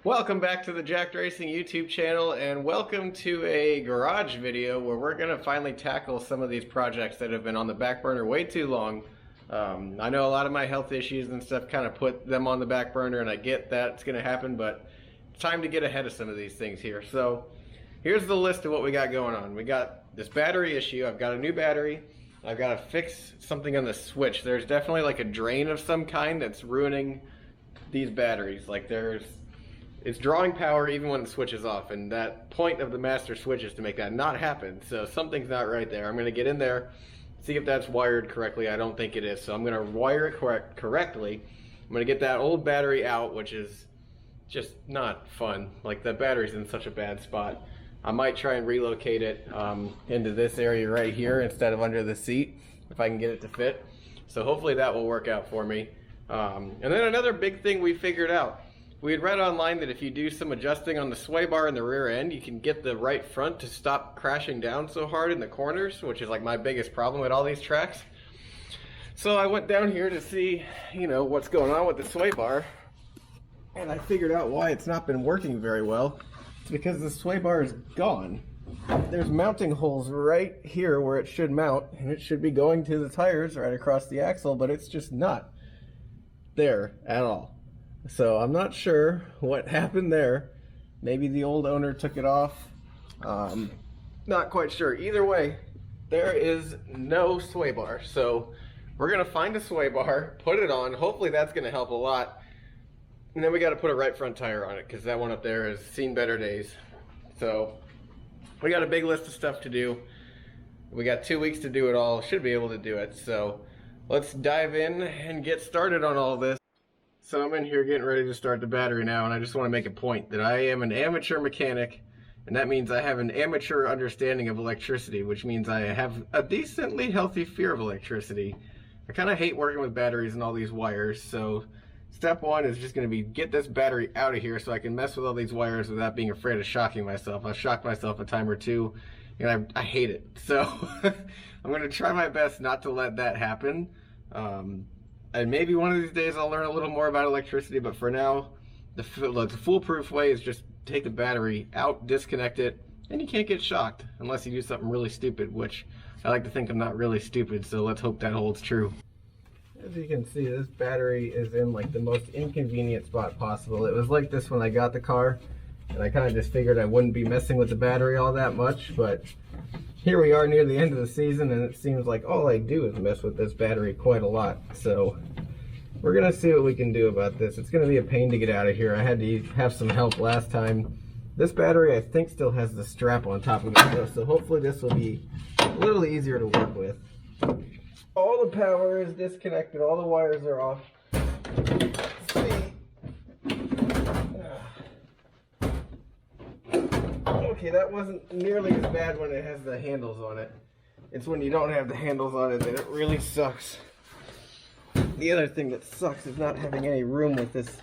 Welcome back to the Jacked Racing YouTube channel, and welcome to a garage video where we're going to finally tackle some of these projects that have been on the back burner way too long. I know a lot of my health issues and stuff kind of put them on the back burner, and I get that it's going to happen, but it's time to get ahead of some of these things here. So here's the list of what we got going on. We got this battery issue. I've got a new battery. I've got to fix something on the switch. There's definitely like a drain of some kind that's ruining these batteries. Like it's drawing power even when the switch is off, and that point of the master switch is to make that not happen. So something's not right there. I'm going to get in there, see if that's wired correctly. I don't think it is, so I'm going to wire it correctly. I'm going to get that old battery out, which is just not fun. Like, the battery's in such a bad spot. I might try and relocate it into this area right here instead of under the seat, if I can get it to fit. So hopefully that will work out for me. And then another big thing we figured out. We had read online that if you do some adjusting on the sway bar in the rear end, you can get the right front to stop crashing down so hard in the corners, which is like my biggest problem at all these tracks. So I went down here to see, what's going on with the sway bar, and I figured out why it's not been working very well. It's because the sway bar is gone. There's mounting holes right here where it should mount, and it should be going to the tires right across the axle, but it's just not there at all. So I'm not sure what happened there. Maybe the old owner took it off. Not quite sure. Either way, there is no sway bar. So we're gonna find a sway bar, put it on. Hopefully that's gonna help a lot. And then we gotta put a right front tire on it, because that one up there has seen better days. So we got a big list of stuff to do. We got 2 weeks to do it all. Should be able to do it. So let's dive in and get started on all this. So I'm in here getting ready to start the battery now, and I just want to make a point that I am an amateur mechanic, and that means I have an amateur understanding of electricity, which means I have a decently healthy fear of electricity. I kind of hate working with batteries and all these wires, so step one is just going to be get this battery out of here so I can mess with all these wires without being afraid of shocking myself. I've shocked myself a time or two, and I hate it. So I'm going to try my best not to let that happen. And maybe one of these days I'll learn a little more about electricity, but for now, the foolproof way is just take the battery out, disconnect it, and you can't get shocked unless you do something really stupid, which I like to think I'm not really stupid, so let's hope that holds true. As you can see, this battery is in like the most inconvenient spot possible. It was like this when I got the car, and I kind of just figured I wouldn't be messing with the battery all that much, but here we are near the end of the season, and it seems like all I do is mess with this battery quite a lot. So we're gonna see what we can do about this. It's gonna be a pain to get out of here. I had to have some help last time. This battery, I think, still has the strap on top of it though, so hopefully this will be a little easier to work with. All the power is disconnected, all the wires are off. Let's see. Okay, that wasn't nearly as bad when it has the handles on it. It's when you don't have the handles on it that it really sucks. The other thing that sucks is not having any room with this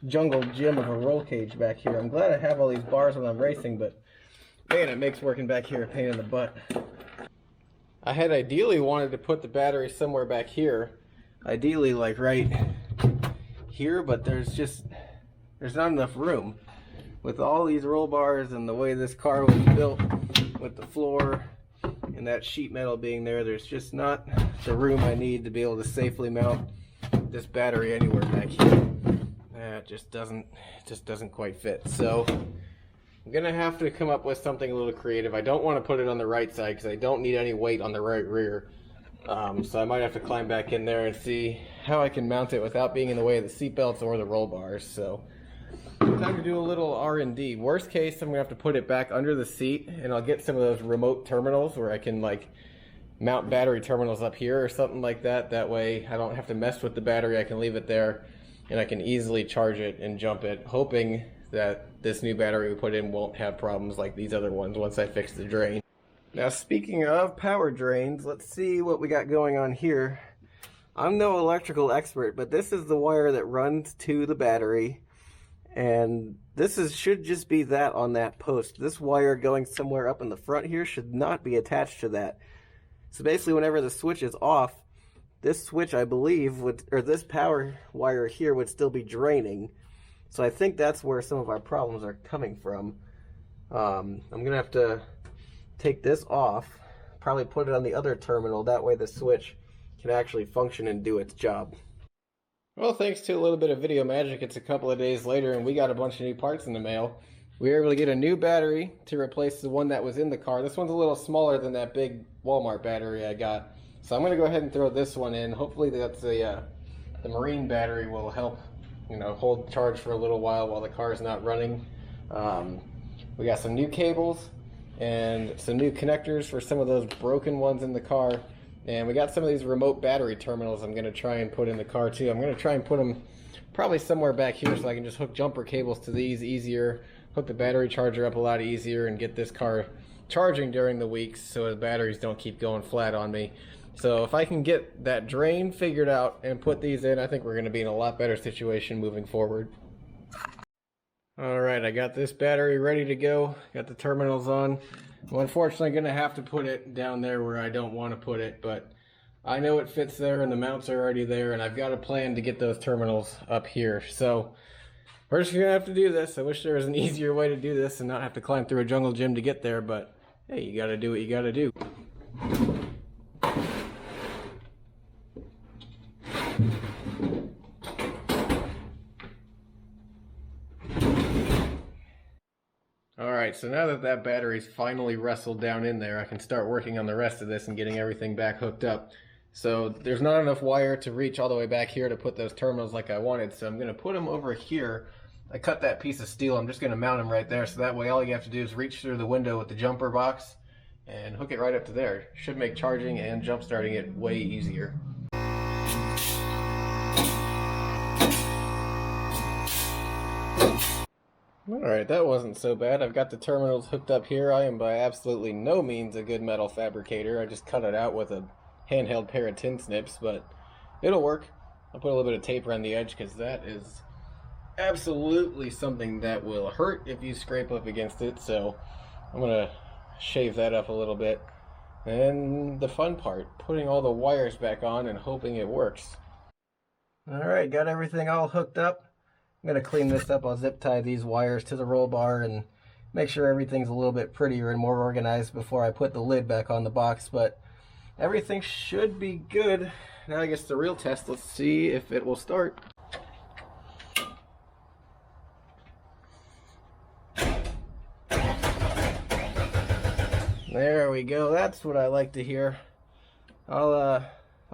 jungle gym of a roll cage back here. I'm glad I have all these bars when I'm racing, but man, it makes working back here a pain in the butt. I had ideally wanted to put the battery somewhere back here. Ideally like right here, but there's not enough room. With all these roll bars and the way this car was built with the floor and that sheet metal being there, there's just not the room I need to be able to safely mount this battery anywhere back here. It just doesn't quite fit. So I'm gonna have to come up with something a little creative. I don't want to put it on the right side because I don't need any weight on the right rear. So I might have to climb back in there and see how I can mount it without being in the way of the seat belts or the roll bars. So time to do a little R&D. Worst case, I'm gonna have to put it back under the seat, and I'll get some of those remote terminals where I can like mount battery terminals up here or something like that. That way I don't have to mess with the battery. I can leave it there and I can easily charge it and jump it, hoping that this new battery we put in won't have problems like these other ones once I fix the drain. Now, speaking of power drains, let's see what we got going on here. I'm no electrical expert, but this is the wire that runs to the battery. And this should just be that on that post. This wire going somewhere up in the front here should not be attached to that. So basically, whenever the switch is off, this switch, I believe, or this power wire here would still be draining. So I think that's where some of our problems are coming from. I'm gonna have to take this off, probably put it on the other terminal, that way the switch can actually function and do its job. Well, thanks to a little bit of video magic, it's a couple of days later and we got a bunch of new parts in the mail. We were able to get a new battery to replace the one that was in the car. This one's a little smaller than that big Walmart battery I got. So I'm gonna go ahead and throw this one in. Hopefully that's the marine battery will help, hold charge for a little while the car is not running. We got some new cables and some new connectors for some of those broken ones in the car. And we got some of these remote battery terminals I'm gonna try and put in the car too. I'm gonna try and put them probably somewhere back here so I can just hook jumper cables to these easier, hook the battery charger up a lot easier, and get this car charging during the weeks so the batteries don't keep going flat on me. So if I can get that drain figured out and put these in, I think we're going to be in a lot better situation moving forward. Alright, I got this battery ready to go. Got the terminals on. I'm unfortunately going to have to put it down there where I don't want to put it, but I know it fits there and the mounts are already there, and I've got a plan to get those terminals up here. So we're just going to have to do this. I wish there was an easier way to do this and not have to climb through a jungle gym to get there, but hey, you got to do what you got to do. Alright, so now that that battery's finally wrestled down in there, I can start working on the rest of this and getting everything back hooked up. So there's not enough wire to reach all the way back here to put those terminals like I wanted, so I'm going to put them over here. I cut that piece of steel, I'm just going to mount them right there, so that way all you have to do is reach through the window with the jumper box and hook it right up to there. Should make charging and jump starting it way easier. Alright, that wasn't so bad. I've got the terminals hooked up here. I am by absolutely no means a good metal fabricator. I just cut it out with a handheld pair of tin snips, but it'll work. I'll put a little bit of tape around the edge because that is absolutely something that will hurt if you scrape up against it, so I'm going to shave that up a little bit. And the fun part, putting all the wires back on and hoping it works. Alright, got everything all hooked up. I'm going to clean this up. I'll zip tie these wires to the roll bar and make sure everything's a little bit prettier and more organized before I put the lid back on the box, but everything should be good. Now I guess the real test, let's see if it will start. There we go. That's what I like to hear. I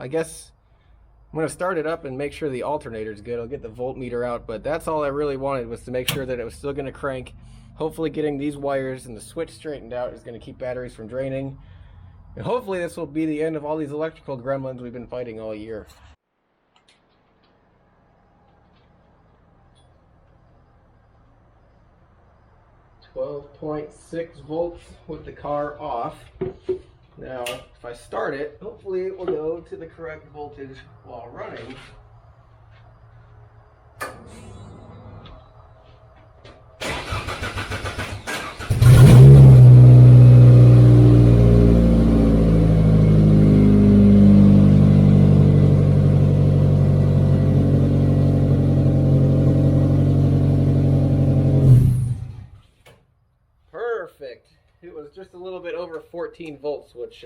guess I'm going to start it up and make sure the alternator's good. I'll get the voltmeter out, but that's all I really wanted, was to make sure that it was still going to crank. Hopefully getting these wires and the switch straightened out is going to keep batteries from draining. And hopefully this will be the end of all these electrical gremlins we've been fighting all year. .6 volts with the car off. Now, if I start it, hopefully it will go to the correct voltage while running. Perfect. It was just a little bit over 14 volts, which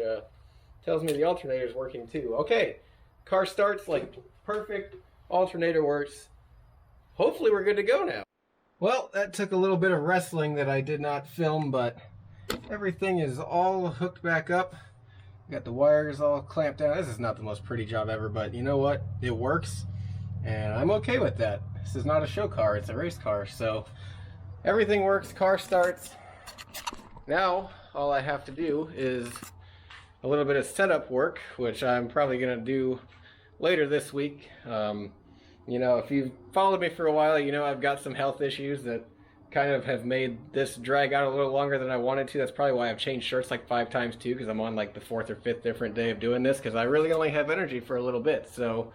tells me the alternator is working too. Okay, car starts like perfect, alternator works. Hopefully we're good to go now. Well, that took a little bit of wrestling that I did not film, but everything is all hooked back up. Got the wires all clamped down. This is not the most pretty job ever, but you know what? It works, and I'm okay with that. This is not a show car, it's a race car, so everything works, car starts. Now, all I have to do is a little bit of setup work, which I'm probably going to do later this week. You know, if you've followed me for a while, you know I've got some health issues that kind of have made this drag out a little longer than I wanted to. That's probably why I've changed shirts like 5 times too, because I'm on like the 4th or 5th different day of doing this, because I really only have energy for a little bit. So,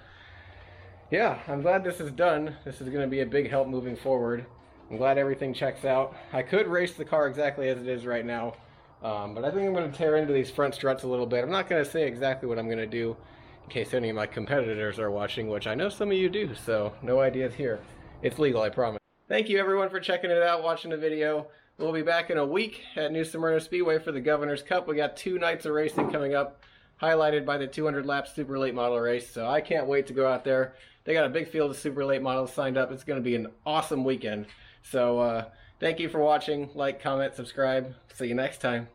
yeah, I'm glad this is done. This is going to be a big help moving forward. I'm glad everything checks out. I could race the car exactly as it is right now, but I think I'm going to tear into these front struts a little bit. I'm not going to say exactly what I'm going to do in case any of my competitors are watching, which I know some of you do, so no ideas here. It's legal, I promise. Thank you everyone for checking it out, watching the video. We'll be back in a week at New Smyrna Speedway for the Governor's Cup. We got 2 nights of racing coming up, highlighted by the 200 lap super late model race. So I can't wait to go out there. They got a big field of super late models signed up. It's going to be an awesome weekend. So thank you for watching. Like, comment, subscribe. See you next time.